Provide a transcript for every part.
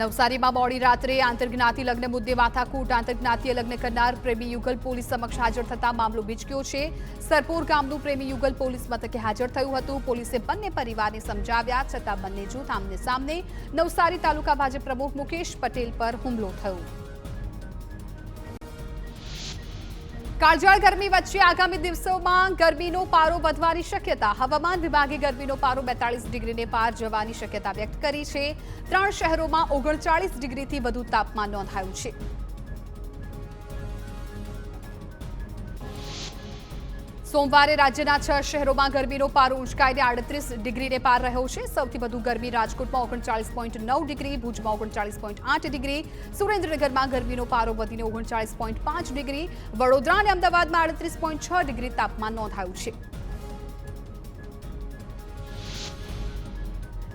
નવસારીમાં મોડી રાત્રે આંતરજ્ઞાતિ લગ્ન મુદ્દે માથાકૂટ આંતરજ્ઞાતીય લગ્ન કરનાર પ્રેમી યુગલ પોલીસ સમક્ષ હાજર થતા મામલો ભીચક્યો છે। સરપોર ગામનું પ્રેમી યુગલ પોલીસ મથકે હાજર થયું હતું। પોલીસે બંને પરિવારને સમજાવ્યા છતાં બંને જૂથ આમને સામને। નવસારી તાલુકા ભાજપ પ્રમુખ મુકેશ પટેલ પર હુમલો થયો। કાળઝાળ ગરમી વચ્ચે આગામી દિવસોમાં ગરમીનો પારો વધવાની શક્યતા। હવામાન વિભાગે ગરમીનો પારો 42 ડિગ્રીને પાર જવાની શક્યતા વ્યક્ત કરી છે। 3 શહેરોમાં 39 ડિગ્રીથી વધુ તાપમાન નોંધાયું છે। સોમવારે રાજ્યના 6 શહેરોમાં ગરમીનો પારો ઉંચકાઈને 38 ડિગ્રીને પાર રહ્યો છે। સૌથી વધુ ગરમી રાજકોટમાં 39.9 ડિગ્રી, ભુજમાં 39.8 ડિગ્રી, સુરેન્દ્રનગરમાં ગરમીનો પારો વધીને 39.5 ડિગ્રી, વડોદરા અને અમદાવાદમાં 38.6 ડિગ્રી તાપમાન નોંધાયું છે।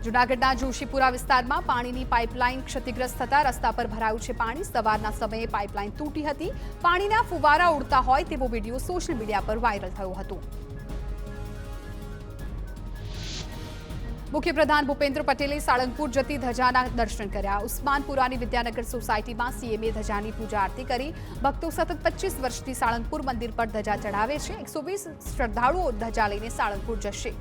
જૂનાગઢના જોશીપુરા વિસ્તારમાં પાણીની પાઇપલાઇન ક્ષતિગ્રસ્ત થતા રસ્તા પર ભરાયું છે પાણી। સવારના સમયે પાઇપલાઇન તૂટી હતી। પાણીના ફુવારા ઉડતા હોય તેવો વિડીયો સોશિયલ મીડિયા પર વાયરલ થયો હતો। મુખ્યપ્રધાન ભૂપેન્દ્ર પટેલે સાળંગપુર જતી ધજાના દર્શન કર્યા। ઉસ્માનપુરાની વિદ્યાનગર સોસાયટીમાં સીએમએ ધજાની પૂજા આરતી કરી। ભક્તો સતત 25 વર્ષથી સાળંગપુર મંદિર પર ધજા ચઢાવે છે। 120 શ્રદ્ધાળુઓ ધજા લઈને સાળંગપુર જશે।